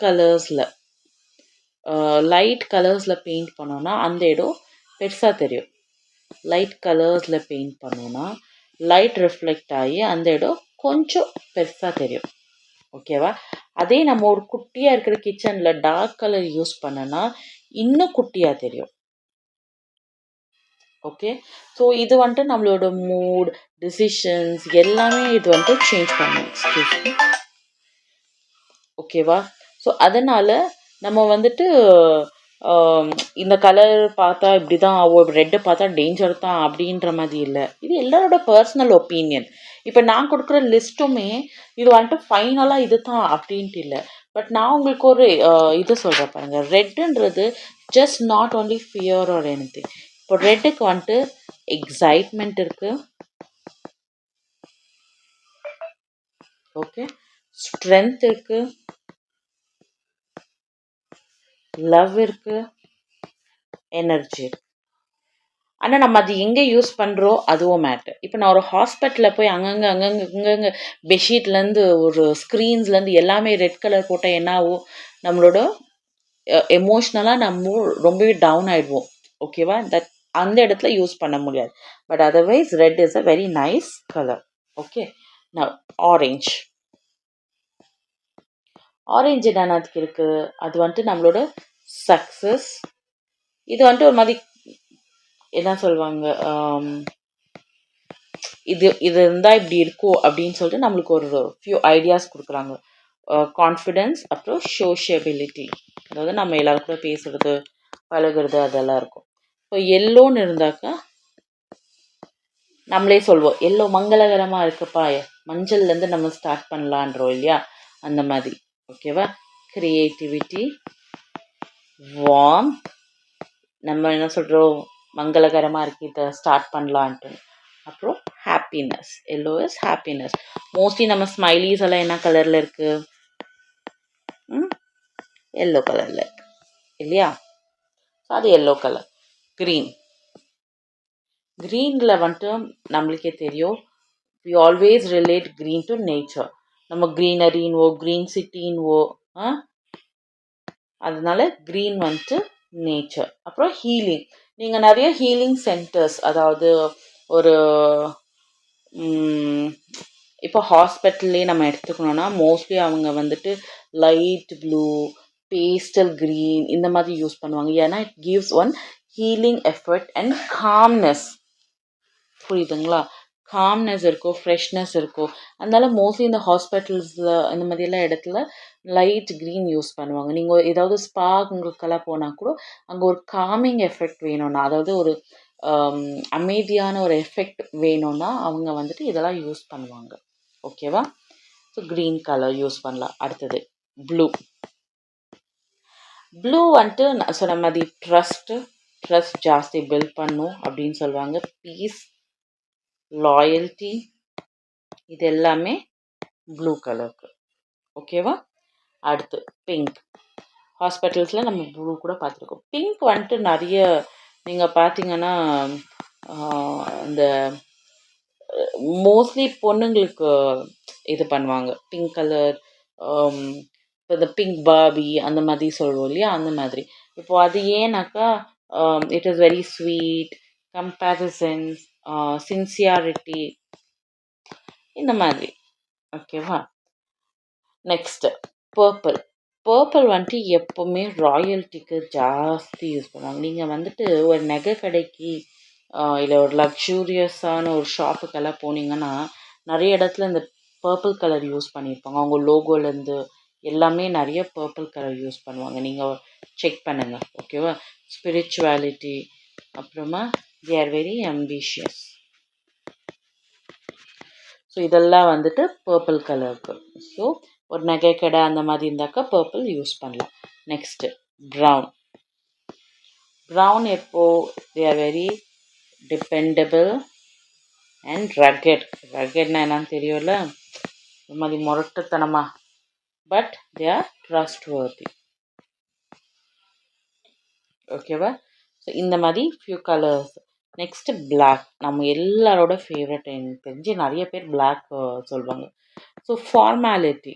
கலர்ஸில் பெயிண்ட் பண்ணோன்னா அந்த இடம் பெருசாக தெரியும். லைட் கலர்ஸில் பெயிண்ட் பண்ணோன்னா லைட் ரிஃப்ளெக்ட் ஆகி அந்த இடம் கொஞ்சம் பெருசாக தெரியும். ஓகேவா? அதே நம்ம ஒரு குட்டியாக இருக்கிற கிச்சனில் டார்க் கலர் யூஸ் பண்ணோன்னா இன்னும் குட்டியாக தெரியும். ஓகே, ஸோ இது வந்துட்டு நம்மளோட மூட் டிசிஷன்ஸ் எல்லாமே இது வந்துட்டு சேஞ்ச் பண்ணும். ஓகேவா? ஸோ அதனால் நம்ம வந்துட்டு இந்த கலர் பார்த்தா இப்படி தான் ஆகும், ரெட்டு பார்த்தா டேஞ்சர் தான் அப்படின்ற மாதிரி இல்லை. இது எல்லாரோட பர்சனல் ஒப்பீனியன். இப்போ நான் கொடுக்குற லிஸ்ட்டுமே இது வந்துட்டு ஃபைனலாக இது தான் அப்படின்ட்டு இல்லை. பட் நான் உங்களுக்கு ஒரு இது சொல்கிறேன் பாருங்கள். ரெட்டுன்றது just not only fear or anything. இப்போ ரெட்டுக்கு வந்துட்டு எக்ஸைட்மெண்ட் இருக்குது, ஓகே, ஸ்ட்ரென்த் இருக்குது, லவ் இருக்குது, எனர்ஜி இருக்குது. ஆனால் நம்ம அது எங்கே யூஸ் பண்ணுறோம் அதுவும் மேட்டர். இப்போ நான் ஒரு ஹாஸ்பிட்டலில் போய் அங்கங்கே பெட்ஷீட்லேருந்து ஒரு ஸ்க்ரீன்ஸ்லேருந்து எல்லாமே ரெட் கலர் போட்டால் என்ன ஆகும்? நம்மளோட எமோஷ்னலாக நம்ம ரொம்பவே டவுன் ஆகிடுவோம். ஓகேவா? அந்த இடத்துல யூஸ் பண்ண முடியாது. But otherwise red is a very nice colour. Okay, நான் ஆரஞ்ச் என்னத்துக்கு இருக்குது? அது வந்துட்டு நம்மளோட சக்ஸஸ். இது வந்துட்டு ஒரு மாதிரி என்ன சொல்லுவாங்க, இது இருந்தால் இப்படி இருக்கும் அப்படின்னு சொல்லிட்டு நம்மளுக்கு ஒரு ஃபியூ ஐடியாஸ் கொடுக்குறாங்க. கான்ஃபிடென்ஸ், அப்புறம் சோஷியபிலிட்டி, அதாவது நம்ம எல்லாரும் கூட பேசுகிறது பழகிறது அதெல்லாம் இருக்கும். இப்போ எல்லோன்னு இருந்தாக்கா நம்மளே சொல்வோம் எல்லோ மங்களகரமாக இருக்குப்பா, மஞ்சள்லேருந்து நம்ம ஸ்டார்ட் பண்ணலான்றோம் இல்லையா? அந்த மாதிரி. ஓகேவா? கிரியேட்டிவிட்டி, வார்ம், நம்ம என்ன சொல்கிறோம், மங்களகரமாக இருக்கு இதை ஸ்டார்ட் பண்ணலான்ட்டு. அப்புறம் happiness, yellow is happiness. Mostly நம்ம ஸ்மைலீஸ் எல்லாம் என்ன கலரில் இருக்குது? எல்லோ கலரில் இருக்கு இல்லையா? அது எல்லோ கலர். க்ரீனில் வந்துட்டு நம்மளுக்கே தெரியும், we always relate green to nature. நம்ம க்ரீனரின்வோ க்ரீன் சிட்டின்வோ, அதனால க்ரீன் வந்துட்டு நேச்சர். அப்புறம் ஹீலிங். நீங்கள் நிறைய ஹீலிங் சென்டர்ஸ், அதாவது ஒரு இப்போ ஹாஸ்பிட்டல்லே நம்ம எடுத்துக்கணுன்னா மோஸ்ட்லி அவங்க வந்துட்டு லைட் ப்ளூ, பேஸ்டல் க்ரீன் இந்த மாதிரி யூஸ் பண்ணுவாங்க. ஏன்னா it gives one healing effect and calmness. புரியுதுங்களா? காம்னஸ் இருக்கும், ஃப்ரெஷ்னஸ் இருக்கும். அதனால மோஸ்ட்லி இந்த ஹாஸ்பிட்டல்ஸில் இந்த மாதிரியெல்லாம் இடத்துல லைட் க்ரீன் யூஸ் பண்ணுவாங்க. நீங்கள் ஏதாவது ஸ்பா உங்களுக்கெல்லாம் போனால் கூட அங்கே ஒரு காமிங் எஃபெக்ட் வேணும்னா, அதாவது ஒரு அமைதியான ஒரு எஃபெக்ட் வேணும்னா அவங்க வந்துட்டு இதெல்லாம் யூஸ் பண்ணுவாங்க. ஓகேவா? ஸோ க்ரீன் கலர் யூஸ் பண்ணலாம். அடுத்தது ப்ளூ வந்துட்டு நான் சொன்ன மாதிரி ட்ரஸ்ட் ஜாஸ்தி பில்ட் பண்ணும் அப்படின்னு சொல்லுவாங்க. பீஸ், லாயல்ட்டி, இது எல்லாமே ப்ளூ கலருக்கு. ஓகேவா? அடுத்து பிங்க். ஹாஸ்பிட்டல்ஸில் நம்ம ப்ளூ கூட பார்த்துருக்கோம். பிங்க் வந்துட்டு நிறைய நீங்கள் பார்த்தீங்கன்னா இந்த மோஸ்ட்லி பொண்ணுங்களுக்கு இது பண்ணுவாங்க. பிங்க் கலர், இப்போ இந்த பிங்க் பார்பி அந்த மாதிரி சொல்லுவோம் இல்லையா? அந்த மாதிரி. இப்போது அது ஏன்னாக்கா it is very sweet, comparisons, sincerity, இந்த மாதிரி. ஓகேவா? நெக்ஸ்ட்டு பர்பிள் வந்துட்டு எப்போவுமே ராயல்ட்டிக்கு ஜாஸ்தி யூஸ் பண்ணுவாங்க. நீங்கள் வந்துட்டு ஒரு நகை கடைக்கு இல்லை ஒரு லக்ஸூரியஸான ஒரு ஷாப்புக்கெல்லாம் போனீங்கன்னா நிறைய இடத்துல இந்த பர்பிள் கலர் யூஸ் பண்ணியிருப்பாங்க. அவங்க லோகோலேருந்து எல்லாமே நிறைய பர்பிள் கலர் யூஸ் பண்ணுவாங்க. நீங்கள் செக் பண்ணுங்கள். ஓகேவா? ஸ்பிரிச்சுவாலிட்டி, அப்புறமா தே ஆர் வெரி அம்பிஷியஸ். ஸோ இதெல்லாம் வந்துட்டு பர்பிள் கலருக்கு. ஸோ ஒரு நகை கடை அந்த மாதிரி இருந்தாக்கா பர்பிள் யூஸ் பண்ணலாம். Next brown. ப்ரௌன் எப்போ they are very dependable and ரகட்னா என்னன்னு தெரியும்ல, இந்த மாதிரி முரட்டுத்தனமா, பட் தே ஆர் ட்ரஸ்ட்வர்தி. ஓகேவா? ஸோ இந்த மாதிரி ஃபியூ கலர்ஸ். Next black. நம்ம எல்லாரோட ஃபேவரட். எனக்கு தெரிஞ்சு நிறைய பேர் பிளாக் சொல்லுவாங்க. So formality.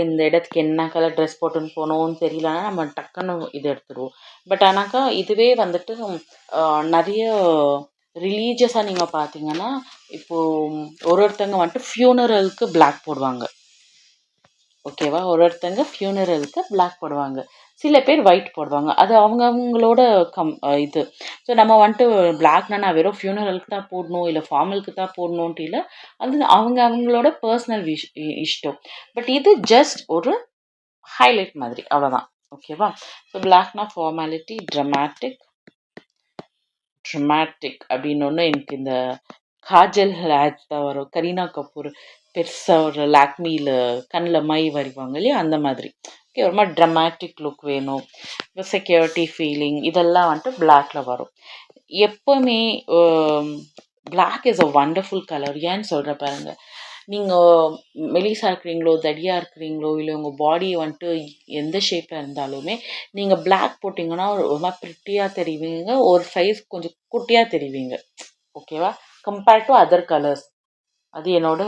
இந்த இடத்துக்கு என்ன கலர் ட்ரெஸ் போட்டுன்னு போனோம்னு தெரியலன்னா நம்ம டக்குன்னு இது எடுத்துருவோம். பட் ஆனாக்கா இதுவே வந்துட்டு நிறைய ரிலீஜியஸாக நீங்கள் பார்த்தீங்கன்னா இப்போது ஒருத்தங்க வந்துட்டு ஃபியூனரலுக்கு பிளாக் போடுவாங்க. ஓகேவா? ஒருத்தங்க ஃபியூனரலுக்கு பிளாக் போடுவாங்க, சில பேர் ஒயிட் போடுவாங்க. அது அவங்களோட இது. ஸோ நம்ம வந்துட்டு பிளாக்னா நான் வெறும் ஃபியூனரலுக்கு தான் போடணும் இல்லை ஃபார்மலுக்கு தான் போடணுன்ட்டு இல்லை, அது அவங்களோட பர்சனல் இஷ்டம். பட் இது ஜஸ்ட் ஒரு ஹைலைட் மாதிரி, அவ்வளோதான். ஓகேவா? So பிளாக்னா formality. ட்ரமாட்டிக் அப்படின்னு ஒன்று எனக்கு இந்த காஜல் ஆட் தான் வரும். கரீனா கபூர் பெருசாக ஒரு லாக்மியில் கண்ணில் மை வரைவாங்க இல்லையா, அந்த மாதிரி. ஓகே, ஒரு மாதிரி ட்ரமாட்டிக் லுக் வேணும். இப்போ செக்யூரிட்டி ஃபீலிங் இதெல்லாம் வந்துட்டு பிளாக்ல வரும். எப்போவுமே black is a wonderful colour. ஏன்னு சொல்கிற பாருங்க, நீங்கள் மெலிசாக இருக்கிறீங்களோ தடியாக இருக்கிறீங்களோ இல்லை உங்கள் பாடியை வந்துட்டு எந்த ஷேப்பாக இருந்தாலுமே நீங்கள் பிளாக் போட்டிங்கன்னா ஒரு மாதிரி ப்ரிட்டியாக தெரிவிங்க, ஒரு சைஸ் கொஞ்சம் குட்டியாக தெரிவிங்க. ஓகேவா? Compared to other colours. அது என்னோட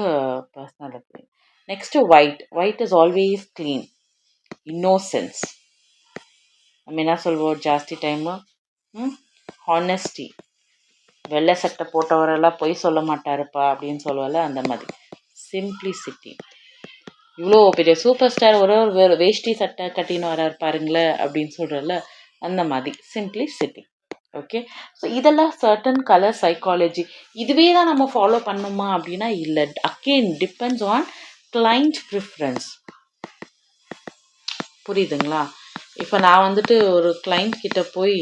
personal opinion. Next white is always clean, innocence. நம்ம என்ன சொல்வோம் ஜாஸ்தி டைமு? ஹானஸ்டி. வெள்ளை சட்டை போட்டவரெல்லாம் பொய் சொல்ல மாட்டாருப்பா அப்படின்னு சொல்லுவாள், அந்த மாதிரி. சிம்பிளிசிட்டி. இவ்வளோ பெரிய சூப்பர் ஸ்டார் ஒரு வேஷ்டி சட்டை கட்டின்னு வராரு பாருங்களேன் அப்படின்னு சொல்கிறல்ல, அந்த மாதிரி சிம்பிளிசிட்டி. ஓகே, ஸோ இதெல்லாம் சர்டன் கலர் சைக்காலஜி. இதுவே தான் நம்ம ஃபாலோ பண்ணணுமா அப்படின்னா இல்லை. Again depends on client preference. புரியுதுங்களா? இப்போ நான் வந்துட்டு ஒரு கிளைண்ட் கிட்ட போய்,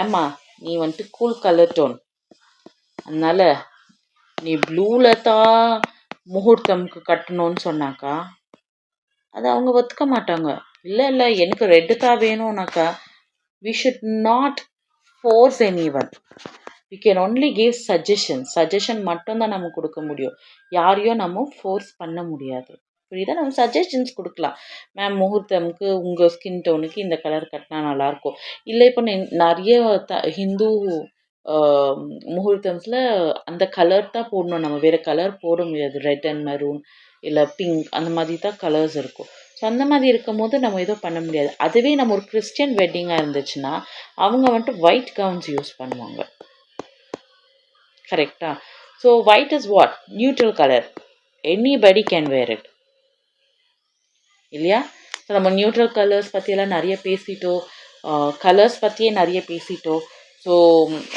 ஏம்மா நீ வந்துட்டு கூல் கலர் டோன், அதனால நீ ப்ளூவில் தான் முகூர்த்தம்க்கு கட்டணும்னு சொன்னாக்கா அது அவங்க ஒத்துக்க மாட்டாங்க. இல்லை எனக்கு ரெட்டு தான் வேணும்னாக்கா we should not force anyone. We can only give suggestion மட்டும்தான் நம்ம கொடுக்க முடியும். யாரையும் நம்ம ஃபோர்ஸ் பண்ண முடியாது. புரியுதா? நம்ம சஜஷன்ஸ் கொடுக்கலாம். மேம் முகூர்த்தம்க்கு உங்கள் ஸ்கின் டோனுக்கு இந்த கலர் கட்டினா நல்லாயிருக்கும். இல்லை இப்போ நிறைய ஹிந்து முகூர்த்தம்ஸில் அந்த கலர் தான் போடணும், நம்ம வேறு கலர் போட முடியாது. ரெட் அண்ட் மெரூன் இல்லை பிங்க் அந்த மாதிரி தான் கலர்ஸ் இருக்கும். ஸோ அந்த மாதிரி இருக்கும் போது நம்ம எதுவும் பண்ண முடியாது. அதுவே நம்ம ஒரு கிறிஸ்டியன் வெட்டிங்காக இருந்துச்சுன்னா அவங்க வந்துட்டு ஒயிட் கவுன்ஸ் யூஸ் பண்ணுவாங்க. கரெக்டா? So white is what? Neutral colour. Anybody can wear it, இல்லையா? ஸோ நம்ம நியூட்ரல் கலர்ஸ் பற்றியெல்லாம் நிறைய பேசிட்டோம், கலர்ஸ் பற்றியே நிறைய பேசிட்டோம். ஸோ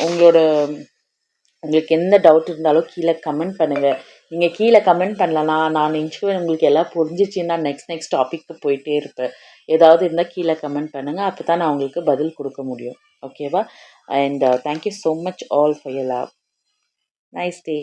உங்களுக்கு எந்த டவுட் இருந்தாலும் கீழே கமெண்ட் பண்ணுங்கள். நீங்கள் கீழே கமெண்ட் பண்ணலன்னா நான் நினச்சிக்குவேன் உங்களுக்கு எல்லாம் புரிஞ்சிச்சின்னா நெக்ஸ்ட் டாபிக்கு போயிட்டே இருப்பேன். ஏதாவது இருந்தால் கீழே கமெண்ட் பண்ணுங்கள், அப்போ தான் நான் உங்களுக்கு பதில் கொடுக்க முடியும். ஓகேவா? And thank you so much all for your love. Nice day.